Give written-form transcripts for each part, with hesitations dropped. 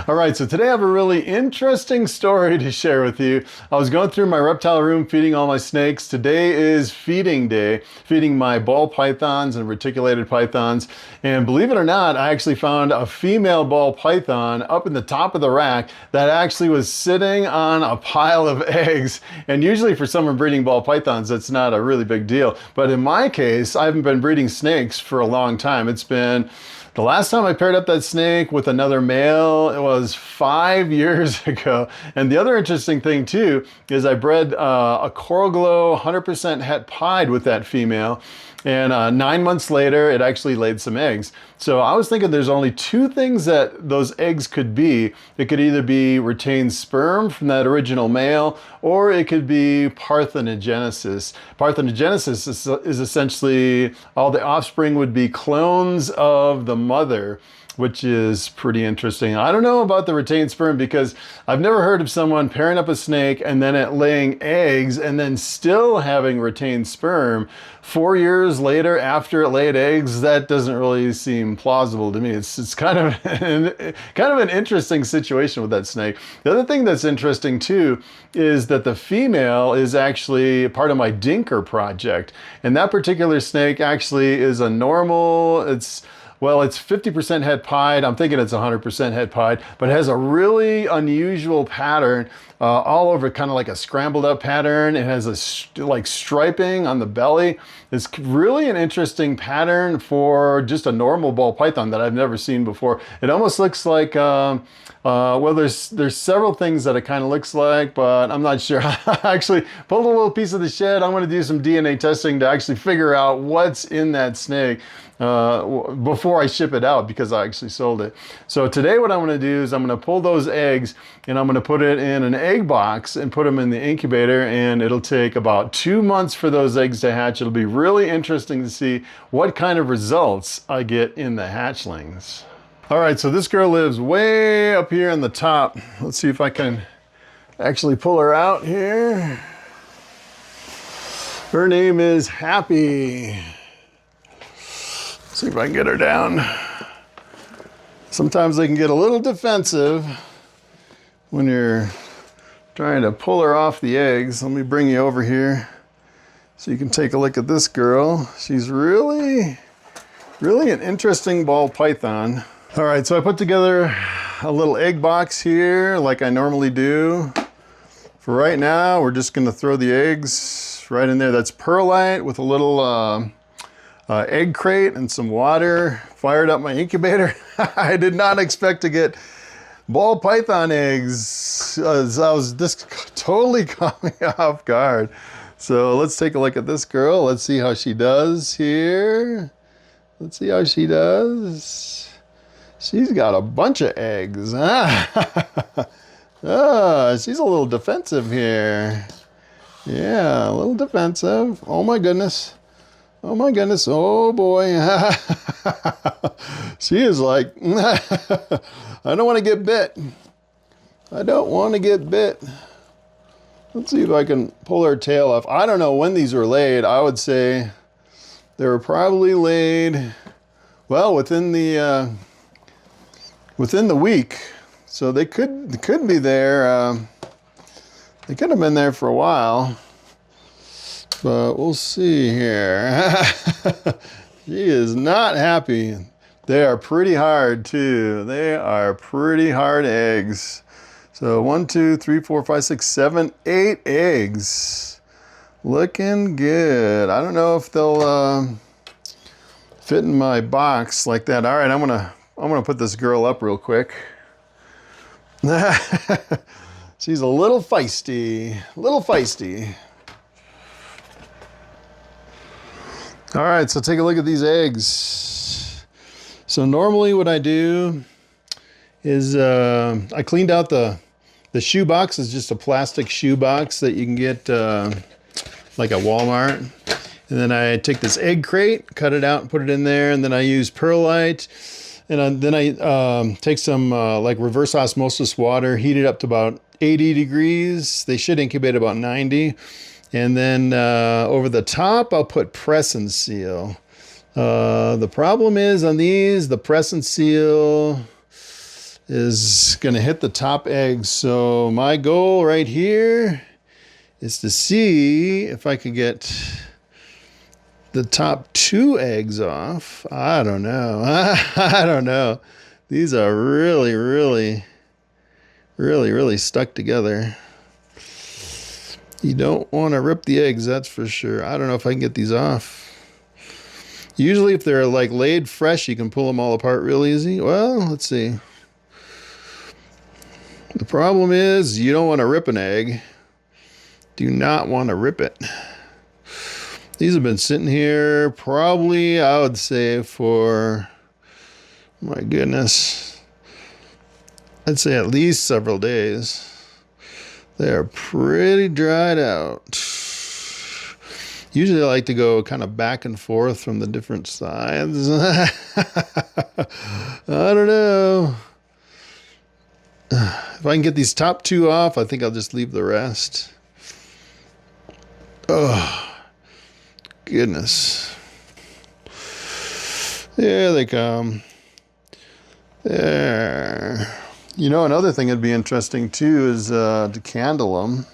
All right, so today I have a really interesting story to share with you. I was going through my reptile room feeding all my snakes. Today is feeding day, feeding my ball pythons and reticulated pythons. And believe it or not, I actually found a female ball python up in the top of the rack that actually was sitting on a pile of eggs. And usually for someone breeding ball pythons, that's not a really big deal. But in my case, I haven't been breeding snakes for a long time. It's been the last time I paired up that snake with another male, it was 5 years ago. And the other interesting thing too, is I bred a Coral Glow 100% het pied with that female. And 9 months later, it actually laid some eggs. So I was thinking there's only two things that those eggs could be. It could either be retained sperm from that original male, or it could be parthenogenesis. Parthenogenesis is essentially all the offspring would be clones of the mother, which is pretty interesting. I don't know about the retained sperm because I've never heard of someone pairing up a snake and then it laying eggs and then still having retained sperm 4 years later after it laid eggs. That doesn't really seem plausible to me. It's kind of an interesting situation with that snake. The other thing that's interesting too is that the female is actually part of my dinker project. And that particular snake actually is a normal, well, it's 50% het pied. I'm thinking it's 100% het pied, but it has a really unusual pattern all over, kind of like a scrambled up pattern. It has like striping on the belly. It's really an interesting pattern for just a normal ball python that I've never seen before. It almost looks like, well, there's several things that it kind of looks like, but I'm not sure. I actually pulled a little piece of the shed. I'm going to do some DNA testing to actually figure out what's in that snake before I ship it out, because I actually sold it. So today what I'm going to do is I'm going to pull those eggs and I'm going to put it in an egg box and put them in the incubator, and it'll take about 2 months for those eggs to hatch. It'll be really interesting to see what kind of results I get in the hatchlings. All right, so this girl lives way up here on the top. Let's see if I can actually pull her out here. Her name is Happy. See if I can get her down. Sometimes they can get a little defensive when you're trying to pull her off the eggs. Let me bring you over here so you can take a look at this girl. She's really an interesting ball python. All right, so I put together a little egg box here like I normally do. For right now, we're just gonna throw the eggs right in there. That's perlite with a little egg crate and some water. Fired up my incubator. I did not expect to get ball python eggs. This totally caught me off guard. So let's take a look at this girl. Let's see how she does here. Let's see how she does. She's got a bunch of eggs. She's a little defensive here. Yeah, a little defensive. Oh my goodness. Oh my goodness, oh boy. She is like, I don't want to get bit. I don't want to get bit. Let's see if I can pull her tail off. I don't know when these were laid. I would say they were probably laid, well, within the week. So they could be there. They could have been there for a while. But we'll see here. She is not happy. They are pretty hard too. They are pretty hard eggs. So 1, 2, 3, 4, 5, 6, 7, 8 eggs. Looking good. I don't know if they'll fit in my box like that. All right, I'm gonna put this girl up real quick. She's a little feisty. All right, so take a look at these eggs. So normally what I do is I cleaned out the shoe box. It's just a plastic shoe box that you can get like at Walmart. And then I take this egg crate, cut it out and put it in there. And then I use perlite. And then I take some like reverse osmosis water, heat it up to about 80 degrees. They should incubate about 90. And then over the top, I'll put press and seal. The problem is on these, the press and seal, is gonna hit the top eggs. So my goal right here is to see if I could get the top 2 eggs off. I don't know. I don't know. These are really stuck together. You don't want to rip the eggs, that's for sure. I don't know if I can get these off. Usually if they're like laid fresh, you can pull them all apart real easy. Well, let's see. The problem is you don't want to rip an egg. Do not want to rip it. These have been sitting here probably, I would say, for, my goodness, I'd say at least several days. They're pretty dried out. Usually I like to go kind of back and forth from the different sides. I don't know. If I can get these top 2 off, I think I'll just leave the rest. Oh. Goodness. There they come. There. You know, another thing that'd be interesting too is to candle them.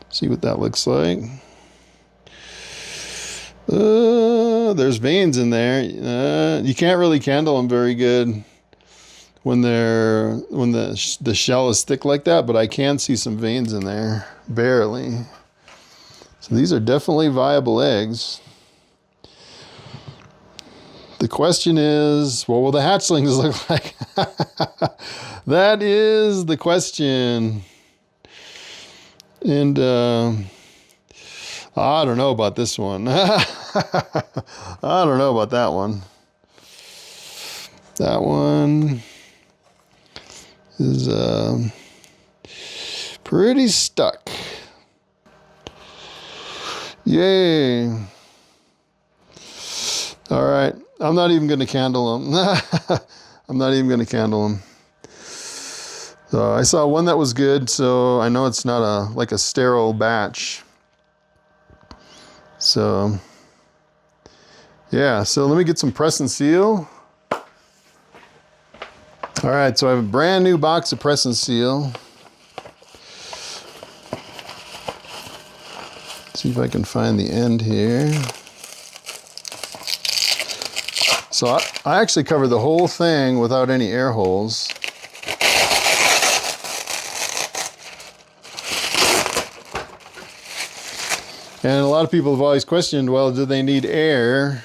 See what that looks like. There's veins in there. You can't really candle them very good when the shell is thick like that, but I can see some veins in there, barely. So these are definitely viable eggs. The question is, what will the hatchlings look like? That is the question. And I don't know about this one. I don't know about that one. That one is pretty stuck. Yay. All right. I'm not even going to candle them. I'm not even going to candle them. So I saw one that was good, so I know it's not like a sterile batch. So, yeah. So let me get some press and seal. All right. So I have a brand new box of press and seal. See if I can find the end here. So I actually covered the whole thing without any air holes. And a lot of people have always questioned, well, do they need air?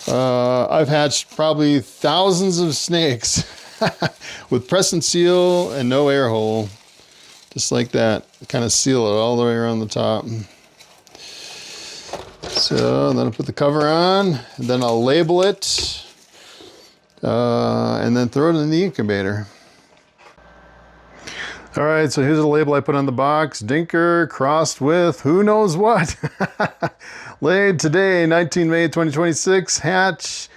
I've hatched probably thousands of snakes with press and seal and no air hole. Just like that, kind of seal it all the way around the top. So then I'll put the cover on, and then I'll label it, and then throw it in the incubator. All right, so here's the label I put on the box. Dinker crossed with who knows what. Laid today, 19 May 2026, hatch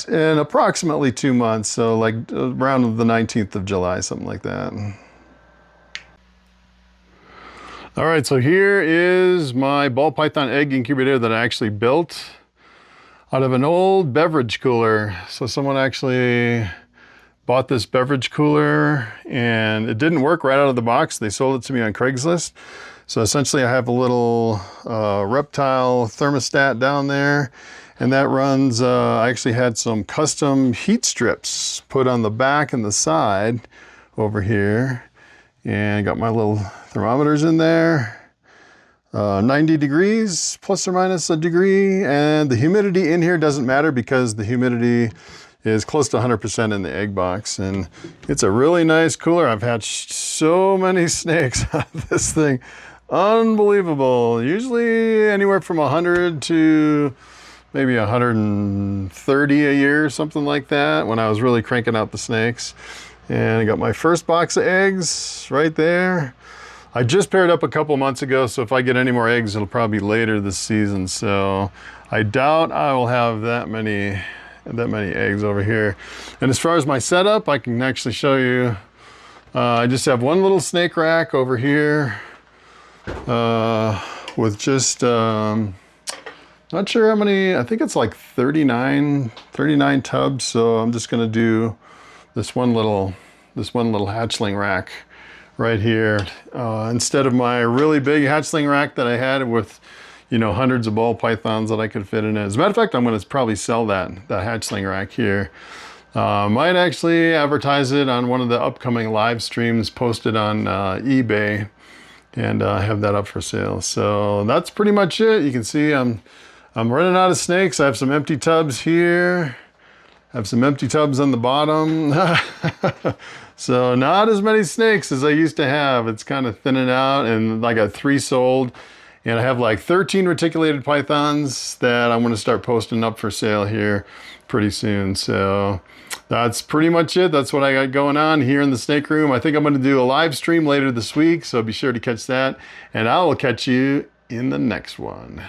in approximately 2 months. So like around the 19th of July, something like that. All right, so here is my ball python egg incubator that I actually built out of an old beverage cooler. So someone actually bought this beverage cooler and it didn't work right out of the box. They sold it to me on Craigslist. So essentially I have a little Reptile thermostat down there, and that runs, I actually had some custom heat strips put on the back and the side over here. And I got my little thermometers in there, 90 degrees plus or minus a degree. And the humidity in here doesn't matter because the humidity is close to 100% in the egg box. And it's a really nice cooler. I've hatched so many snakes out of this thing. Unbelievable. Usually anywhere from 100 to maybe 130 a year, something like that, when I was really cranking out the snakes. And I got my first box of eggs right there. I just paired up a couple months ago, so if I get any more eggs, it'll probably be later this season. So I doubt I will have that many eggs over here. And as far as my setup, I can actually show you. I just have one little snake rack over here with just, not sure how many, I think it's like 39 tubs. So I'm just gonna do this one little hatchling rack right here. Instead of my really big hatchling rack that I had with, you know, hundreds of ball pythons that I could fit in it. As a matter of fact, I'm going to probably sell that hatchling rack here. Might actually advertise it on one of the upcoming live streams, post it on eBay, and have that up for sale. So that's pretty much it. You can see I'm running out of snakes. I have some empty tubs here. I have some empty tubs on the bottom. So not as many snakes as I used to have. It's kind of thinning out, and I got 3 sold. And I have like 13 reticulated pythons that I'm going to start posting up for sale here pretty soon. So that's pretty much it. That's what I got going on here in the snake room. I think I'm going to do a live stream later this week, so be sure to catch that. And I will catch you in the next one.